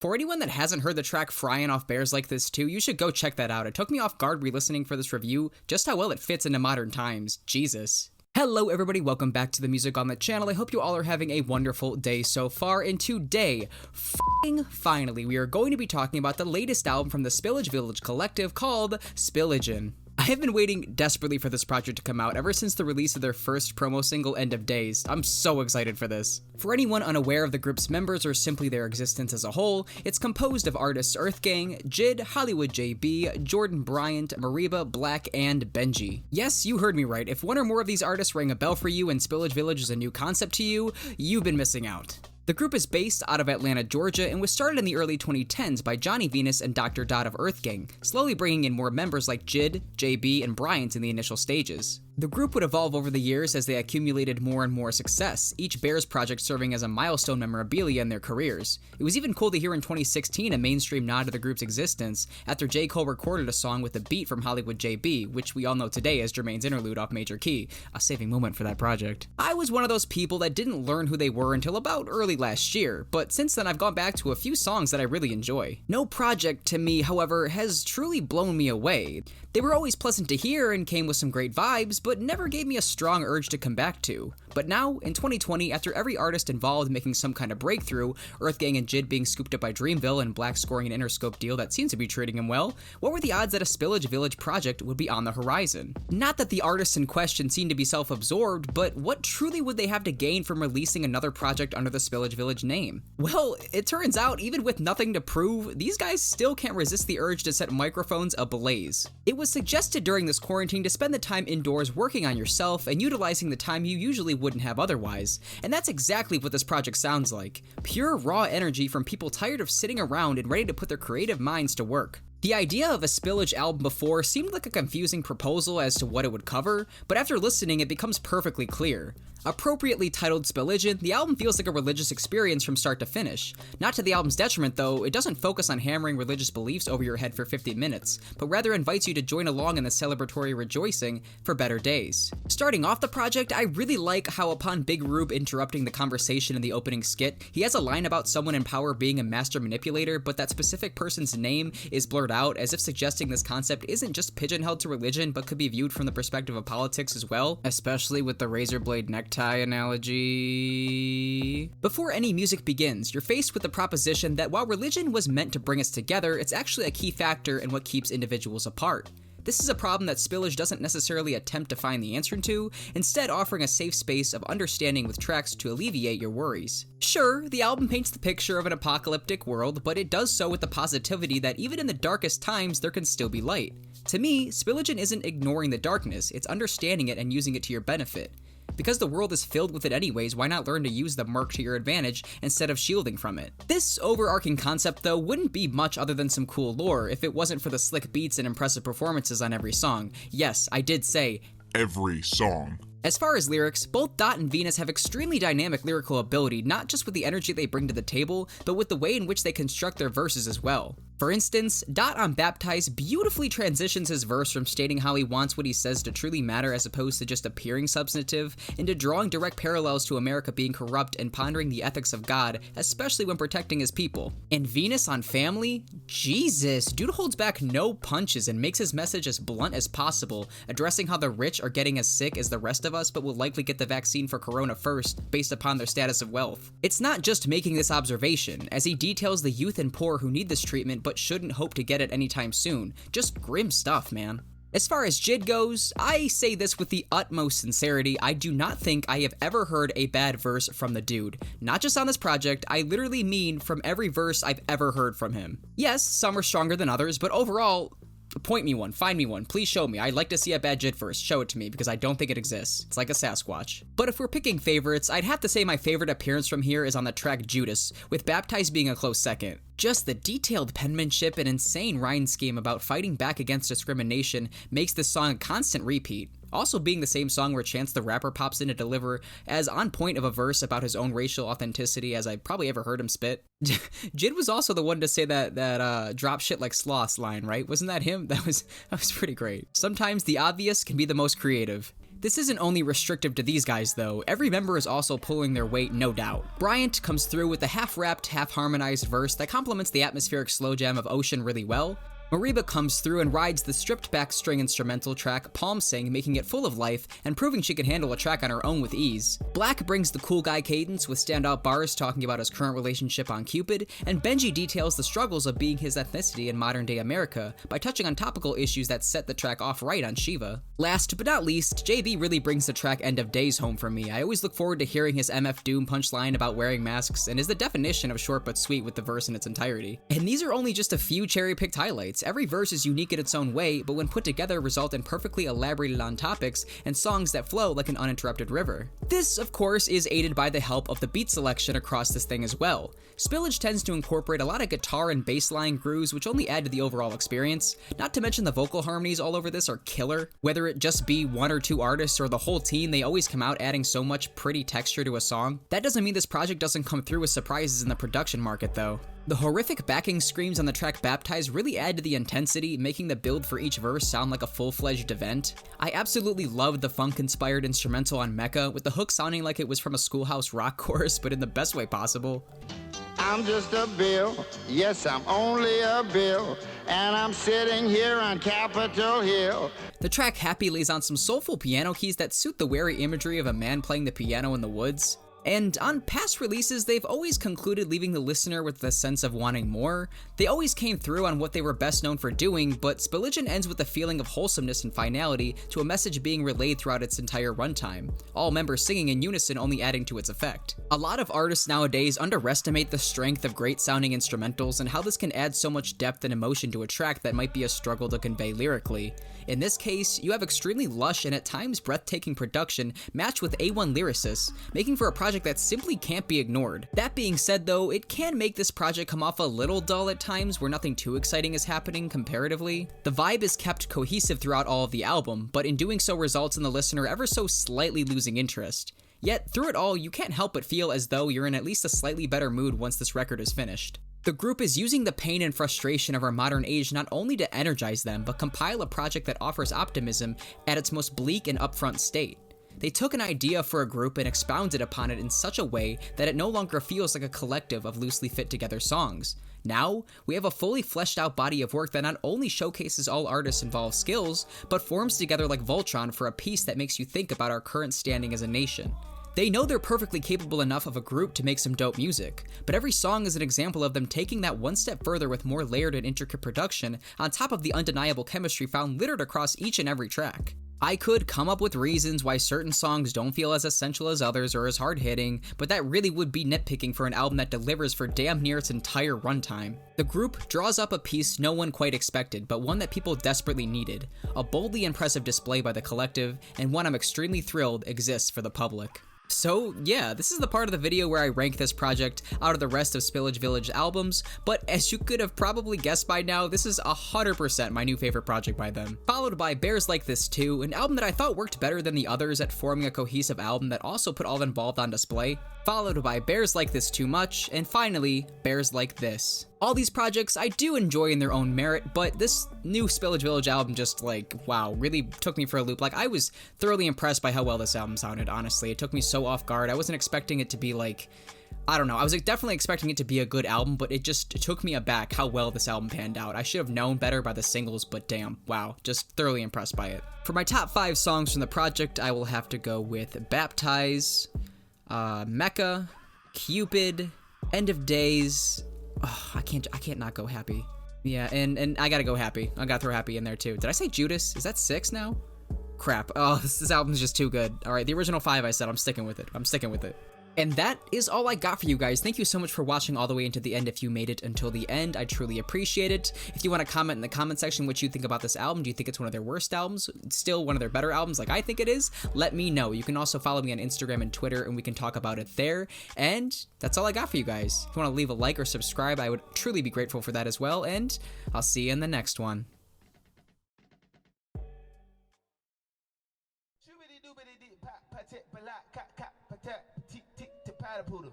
For anyone that hasn't heard the track Frying Off Bears Like This Too, you should go check that out. It took me off guard re-listening for this review, just how well it fits into modern times. Jesus. Hello everybody, welcome back to the Music Gauntlet channel. I hope you all are having a wonderful day so far, and today, finally, we are going to be talking about the latest album from the Spillage Village collective called Spilligion. I have been waiting desperately for this project to come out ever since the release of their first promo single, End of Daze. I'm so excited for this. For anyone unaware of the group's members or simply their existence as a whole, it's composed of artists Earthgang, Jid, Hollywood JB, Jordan Bryant, Mariba, Black, and Benji. Yes, you heard me right. If one or more of these artists rang a bell for you and Spillage Village is a new concept to you, you've been missing out. The group is based out of Atlanta, Georgia, and was started in the early 2010s by Johnny Venus and Dr. Dot of Earthgang, slowly bringing in more members like Jid, JB, and Bryant in the initial stages. The group would evolve over the years as they accumulated more and more success, each Bears project serving as a milestone memorabilia in their careers. It was even cool to hear in 2016 a mainstream nod to the group's existence after J. Cole recorded a song with a beat from Hollywood JB, which we all know today as Jermaine's interlude off Major Key, a saving moment for that project. I was one of those people that didn't learn who they were until about early last year, but since then I've gone back to a few songs that I really enjoy. No project to me, however, has truly blown me away. They were always pleasant to hear and came with some great vibes, but never gave me a strong urge to come back to. But now, in 2020, after every artist involved making some kind of breakthrough, Earthgang and Jid being scooped up by Dreamville and Black scoring an Interscope deal that seems to be treating him well, what were the odds that a Spillage Village project would be on the horizon? Not that the artists in question seem to be self-absorbed, but what truly would they have to gain from releasing another project under the Spillage Village name? Well, it turns out, even with nothing to prove, these guys still can't resist the urge to set microphones ablaze. It was suggested during this quarantine to spend the time indoors working on yourself and utilizing the time you usually wouldn't have otherwise, and that's exactly what this project sounds like. Pure raw energy from people tired of sitting around and ready to put their creative minds to work. The idea of a Spillage album before seemed like a confusing proposal as to what it would cover, but after listening it becomes perfectly clear. Appropriately titled Spilligion, the album feels like a religious experience from start to finish. Not to the album's detriment though, it doesn't focus on hammering religious beliefs over your head for 50 minutes, but rather invites you to join along in the celebratory rejoicing for better days. Starting off the project, I really like how upon Big Rube interrupting the conversation in the opening skit, he has a line about someone in power being a master manipulator, but that specific person's name is blurred out, as if suggesting this concept isn't just pigeonholed to religion but could be viewed from the perspective of politics as well, especially with the razor blade necktie analogy. Before any music begins, you're faced with the proposition that while religion was meant to bring us together, it's actually a key factor in what keeps individuals apart. This is a problem that Spillage doesn't necessarily attempt to find the answer to, instead offering a safe space of understanding with tracks to alleviate your worries. Sure, the album paints the picture of an apocalyptic world, but it does so with the positivity that even in the darkest times there can still be light. To me, Spilligion isn't ignoring the darkness, it's understanding it and using it to your benefit. Because the world is filled with it anyways, why not learn to use the murk to your advantage instead of shielding from it? This overarching concept though wouldn't be much other than some cool lore if it wasn't for the slick beats and impressive performances on every song. Yes, I did say every song. As far as lyrics, both Dot and Venus have extremely dynamic lyrical ability, not just with the energy they bring to the table, but with the way in which they construct their verses as well. For instance, Dot on Baptize beautifully transitions his verse from stating how he wants what he says to truly matter as opposed to just appearing substantive, into drawing direct parallels to America being corrupt and pondering the ethics of God, especially when protecting his people. And Venus on Family? Jesus, dude holds back no punches and makes his message as blunt as possible, addressing how the rich are getting as sick as the rest of us but will likely get the vaccine for corona first based upon their status of wealth. It's not just making this observation, as he details the youth and poor who need this treatment but shouldn't hope to get it anytime soon. Just grim stuff, man. As far as Jid goes, I say this with the utmost sincerity, I do not think I have ever heard a bad verse from the dude. Not just on this project, I literally mean from every verse I've ever heard from him. Yes, some are stronger than others, but overall, point me one, find me one, please show me. I'd like to see a bad Jid verse, show it to me because I don't think it exists. It's like a Sasquatch. But if we're picking favorites, I'd have to say my favorite appearance from here is on the track Judas, with Baptize being a close second. Just the detailed penmanship and insane rhyme scheme about fighting back against discrimination makes this song a constant repeat. Also being the same song where Chance the Rapper pops in to deliver as on point of a verse about his own racial authenticity as I probably ever heard him spit. Jid was also the one to say that drop shit like sloths line, right? Wasn't that him? That was pretty great. Sometimes the obvious can be the most creative. This isn't only restrictive to these guys though, every member is also pulling their weight, no doubt. Bryant comes through with a half-rapped, half-harmonized verse that complements the atmospheric slow jam of Ocean really well. Mariba comes through and rides the stripped-back string instrumental track Palm Sing, making it full of life and proving she can handle a track on her own with ease. Black brings the cool guy cadence with standout bars talking about his current relationship on Cupid, and Benji details the struggles of being his ethnicity in modern-day America by touching on topical issues that set the track off right on Shiva. Last but not least, JB really brings the track End of Daze home for me. I always look forward to hearing his MF Doom punchline about wearing masks, and is the definition of short but sweet with the verse in its entirety. And these are only just a few cherry-picked highlights. Every verse is unique in its own way, but when put together result in perfectly elaborated on topics and songs that flow like an uninterrupted river. This, of course, is aided by the help of the beat selection across this thing as well. Spillage tends to incorporate a lot of guitar and bass line grooves which only add to the overall experience, not to mention the vocal harmonies all over this are killer. Whether it just be one or two artists or the whole team, they always come out adding so much pretty texture to a song. That doesn't mean this project doesn't come through with surprises in the production market though. The horrific backing screams on the track Baptize really add to the intensity, making the build for each verse sound like a full-fledged event. I absolutely loved the funk-inspired instrumental on Mecca, with the hook sounding like it was from a Schoolhouse Rock chorus, but in the best way possible. I'm just a bill, yes, I'm only a bill, and I'm sitting here on Capitol Hill. The track Happy lays on some soulful piano keys that suit the wary imagery of a man playing the piano in the woods. And on past releases, they've always concluded leaving the listener with the sense of wanting more. They always came through on what they were best known for doing, but Spilligion ends with a feeling of wholesomeness and finality to a message being relayed throughout its entire runtime, all members singing in unison only adding to its effect. A lot of artists nowadays underestimate the strength of great sounding instrumentals and how this can add so much depth and emotion to a track that might be a struggle to convey lyrically. In this case, you have extremely lush and at times breathtaking production matched with A1 lyricists, making for a project that simply can't be ignored. That being said though, it can make this project come off a little dull at times where nothing too exciting is happening comparatively. The vibe is kept cohesive throughout all of the album, but in doing so results in the listener ever so slightly losing interest. Yet, through it all, you can't help but feel as though you're in at least a slightly better mood once this record is finished. The group is using the pain and frustration of our modern age not only to energize them, but compile a project that offers optimism at its most bleak and upfront state. They took an idea for a group and expounded upon it in such a way that it no longer feels like a collective of loosely fit together songs. Now, we have a fully fleshed out body of work that not only showcases all artists' involved skills, but forms together like Voltron for a piece that makes you think about our current standing as a nation. They know they're perfectly capable enough of a group to make some dope music, but every song is an example of them taking that one step further with more layered and intricate production on top of the undeniable chemistry found littered across each and every track. I could come up with reasons why certain songs don't feel as essential as others or as hard-hitting, but that really would be nitpicking for an album that delivers for damn near its entire runtime. The group draws up a piece no one quite expected, but one that people desperately needed. A boldly impressive display by the collective, and one I'm extremely thrilled exists for the public. So yeah, this is the part of the video where I rank this project out of the rest of Spillage Village albums, but as you could have probably guessed by now, this is 100% my new favorite project by them. Followed by Bears Like This Too, an album that I thought worked better than the others at forming a cohesive album that also put all involved on display. Followed by Bears Like This Too Much, and finally, Bears Like This. All these projects I do enjoy in their own merit, but this new Spillage Village album just wow, really took me for a loop. I was thoroughly impressed by how well this album sounded, honestly. It took me so off guard. I wasn't expecting it to be I don't know, I was definitely expecting it to be a good album, but it just took me aback how well this album panned out. I should have known better by the singles, but damn, wow, just thoroughly impressed by it. For my top 5 songs from the project, I will have to go with Baptize, Mecca, Cupid, End of Daze. Oh, I can't not go Happy. Yeah, and I gotta go Happy. I gotta throw Happy in there too. Did I say Judas? Is that 6 now? Crap. Oh, this album's just too good. All right, the original 5 I said, I'm sticking with it. I'm sticking with it. And that is all I got for you guys. Thank you so much for watching all the way into the end. If you made it until the end, I truly appreciate it. If you want to comment in the comment section what you think about this album, do you think it's one of their worst albums? Still one of their better albums like I think it is? Let me know. You can also follow me on Instagram and Twitter and we can talk about it there. And that's all I got for you guys. If you want to leave a like or subscribe, I would truly be grateful for that as well. And I'll see you in the next one.